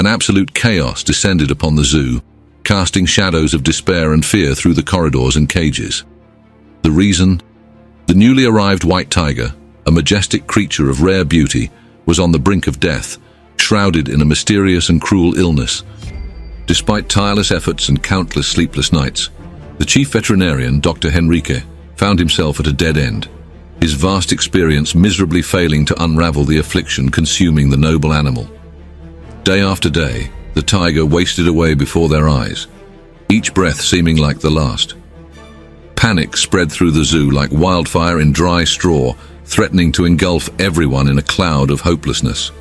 absolute chaos descended upon the zoo, casting shadows of despair and fear through the corridors and cages. The reason? The newly arrived white tiger, a majestic creature of rare beauty, was on the brink of death, shrouded in a mysterious and cruel illness. Despite tireless efforts and countless sleepless nights, the chief veterinarian, Dr. Henrique, found himself at a dead end, his vast experience miserably failing to unravel the affliction consuming the noble animal. Day after day, the tiger wasted away before their eyes, each breath seeming like the last. Panic spread through the zoo like wildfire in dry straw, threatening to engulf everyone in a cloud of hopelessness.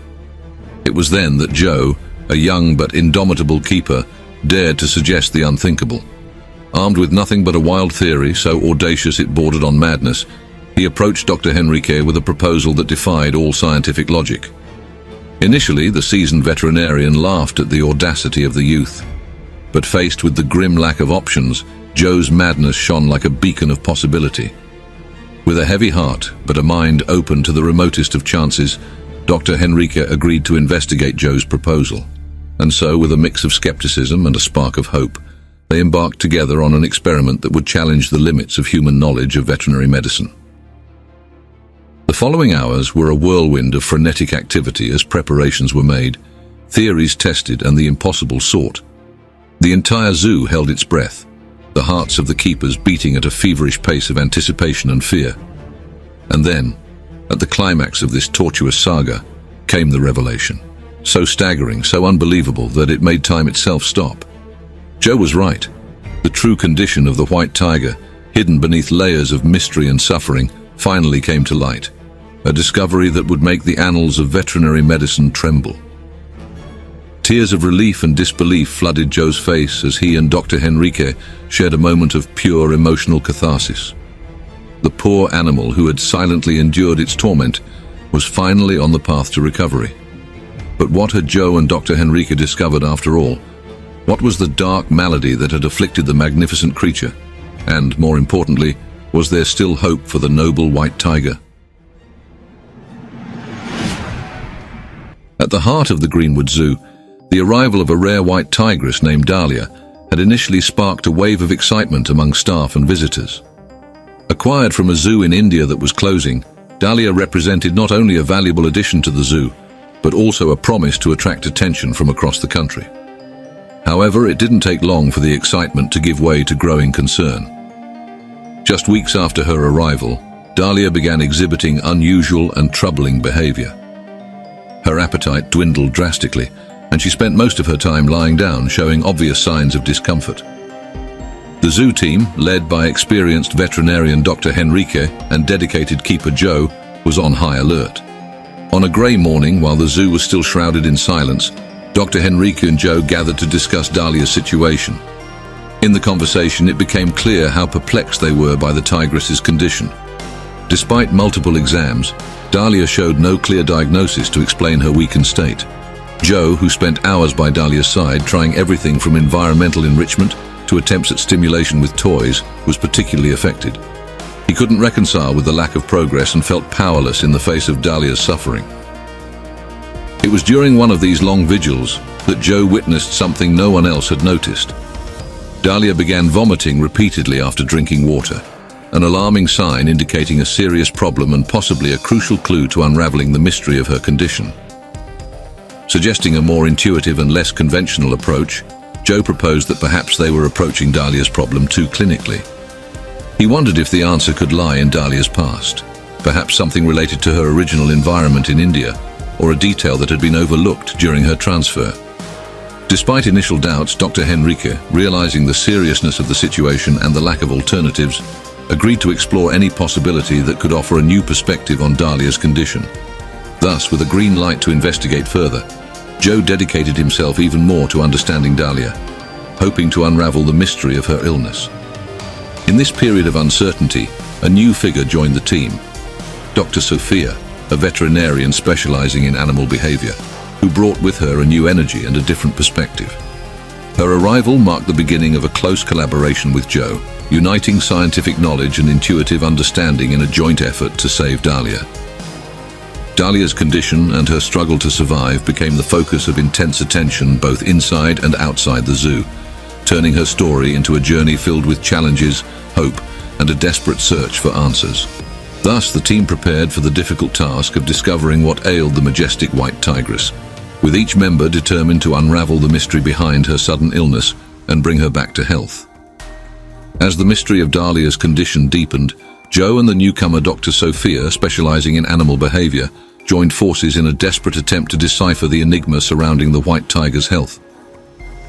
It was then that Joe, a young but indomitable keeper, dared to suggest the unthinkable. Armed with nothing but a wild theory so audacious it bordered on madness, he approached Dr. Henrique with a proposal that defied all scientific logic. Initially, the seasoned veterinarian laughed at the audacity of the youth. But faced with the grim lack of options, Joe's madness shone like a beacon of possibility. With a heavy heart, but a mind open to the remotest of chances, Dr. Henrique agreed to investigate Joe's proposal. And so, with a mix of skepticism and a spark of hope, they embarked together on an experiment that would challenge the limits of human knowledge of veterinary medicine. The following hours were a whirlwind of frenetic activity as preparations were made, theories tested, and the impossible sought. The entire zoo held its breath, the hearts of the keepers beating at a feverish pace of anticipation and fear. And then, at the climax of this tortuous saga, came the revelation. So staggering, so unbelievable that it made time itself stop. Joe was right. The true condition of the white tiger, hidden beneath layers of mystery and suffering, finally came to light. A discovery that would make the annals of veterinary medicine tremble. Tears of relief and disbelief flooded Joe's face as he and Dr. Henrique shared a moment of pure emotional catharsis. The poor animal who had silently endured its torment was finally on the path to recovery. But what had Joe and Dr. Henrique discovered after all? What was the dark malady that had afflicted the magnificent creature? And, more importantly, was there still hope for the noble white tiger? At the heart of the Greenwood Zoo, the arrival of a rare white tigress named Dahlia had initially sparked a wave of excitement among staff and visitors. Acquired from a zoo in India that was closing, Dahlia represented not only a valuable addition to the zoo, but also a promise to attract attention from across the country. However, it didn't take long for the excitement to give way to growing concern. Just weeks after her arrival, Dahlia began exhibiting unusual and troubling behavior. Her appetite dwindled drastically, and she spent most of her time lying down, showing obvious signs of discomfort. The zoo team, led by experienced veterinarian Dr. Henrique and dedicated keeper Joe, was on high alert. On a grey morning, while the zoo was still shrouded in silence, Dr. Henrique and Joe gathered to discuss Dahlia's situation. In the conversation, it became clear how perplexed they were by the tigress's condition. Despite multiple exams, Dahlia showed no clear diagnosis to explain her weakened state. Joe, who spent hours by Dahlia's side trying everything from environmental enrichment to attempts at stimulation with toys, was particularly affected. He couldn't reconcile with the lack of progress and felt powerless in the face of Dahlia's suffering. It was during one of these long vigils that Joe witnessed something no one else had noticed. Dahlia began vomiting repeatedly after drinking water, an alarming sign indicating a serious problem and possibly a crucial clue to unraveling the mystery of her condition. Suggesting a more intuitive and less conventional approach, Joe proposed that perhaps they were approaching Dahlia's problem too clinically. He wondered if the answer could lie in Dahlia's past, perhaps something related to her original environment in India, or a detail that had been overlooked during her transfer. Despite initial doubts, Dr. Henrique, realizing the seriousness of the situation and the lack of alternatives, agreed to explore any possibility that could offer a new perspective on Dahlia's condition. Thus, with a green light to investigate further, Joe dedicated himself even more to understanding Dahlia, hoping to unravel the mystery of her illness. In this period of uncertainty, a new figure joined the team, Dr. Sophia, a veterinarian specializing in animal behavior, who brought with her a new energy and a different perspective. Her arrival marked the beginning of a close collaboration with Joe, uniting scientific knowledge and intuitive understanding in a joint effort to save Dahlia. Dahlia's condition and her struggle to survive became the focus of intense attention both inside and outside the zoo, turning her story into a journey filled with challenges, hope, and a desperate search for answers. Thus, the team prepared for the difficult task of discovering what ailed the majestic white tigress, with each member determined to unravel the mystery behind her sudden illness and bring her back to health. As the mystery of Dahlia's condition deepened, Joe and the newcomer Dr. Sophia, specializing in animal behavior, joined forces in a desperate attempt to decipher the enigma surrounding the white tiger's health.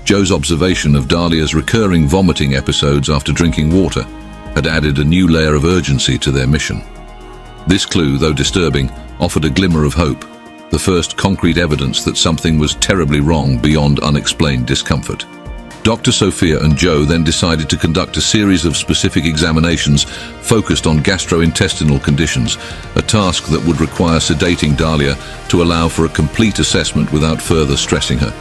Joe's observation of Dahlia's recurring vomiting episodes after drinking water had added a new layer of urgency to their mission. This clue, though disturbing, offered a glimmer of hope, the first concrete evidence that something was terribly wrong beyond unexplained discomfort. Dr. Sophia and Joe then decided to conduct a series of specific examinations focused on gastrointestinal conditions, a task that would require sedating Dahlia to allow for a complete assessment without further stressing her.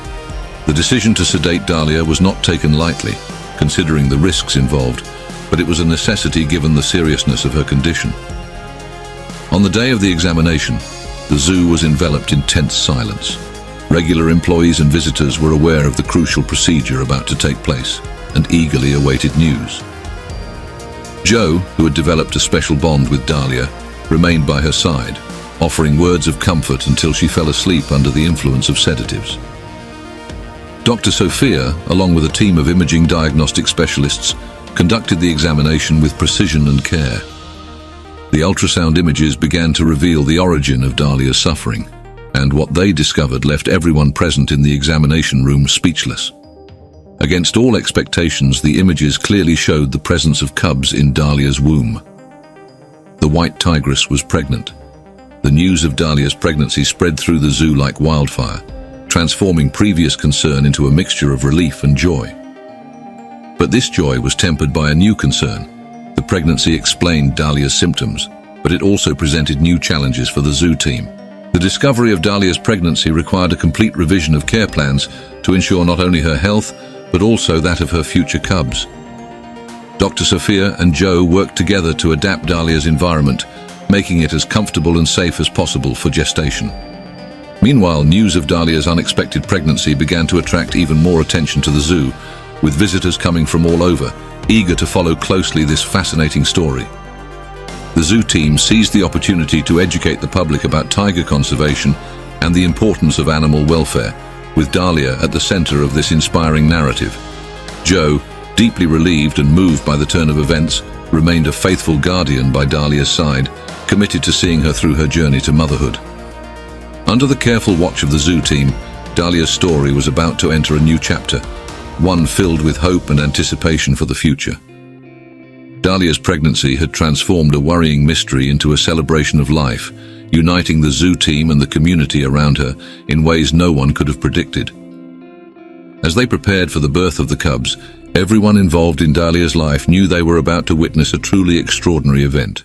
The decision to sedate Dahlia was not taken lightly, considering the risks involved, but it was a necessity given the seriousness of her condition. On the day of the examination, the zoo was enveloped in tense silence. Regular employees and visitors were aware of the crucial procedure about to take place and eagerly awaited news. Joe, who had developed a special bond with Dahlia, remained by her side, offering words of comfort until she fell asleep under the influence of sedatives. Dr. Sophia, along with a team of imaging diagnostic specialists, conducted the examination with precision and care. The ultrasound images began to reveal the origin of Dahlia's suffering, and what they discovered left everyone present in the examination room speechless. Against all expectations, the images clearly showed the presence of cubs in Dahlia's womb. The white tigress was pregnant. The news of Dahlia's pregnancy spread through the zoo like wildfire, transforming previous concern into a mixture of relief and joy. But this joy was tempered by a new concern. The pregnancy explained Dahlia's symptoms, but it also presented new challenges for the zoo team. The discovery of Dahlia's pregnancy required a complete revision of care plans to ensure not only her health, but also that of her future cubs. Dr. Sophia and Joe worked together to adapt Dahlia's environment, making it as comfortable and safe as possible for gestation. Meanwhile, news of Dahlia's unexpected pregnancy began to attract even more attention to the zoo, with visitors coming from all over, eager to follow closely this fascinating story. The zoo team seized the opportunity to educate the public about tiger conservation and the importance of animal welfare, with Dahlia at the center of this inspiring narrative. Joe, deeply relieved and moved by the turn of events, remained a faithful guardian by Dahlia's side, committed to seeing her through her journey to motherhood. Under the careful watch of the zoo team, Dahlia's story was about to enter a new chapter, one filled with hope and anticipation for the future. Dahlia's pregnancy had transformed a worrying mystery into a celebration of life, uniting the zoo team and the community around her in ways no one could have predicted. As they prepared for the birth of the cubs, everyone involved in Dahlia's life knew they were about to witness a truly extraordinary event.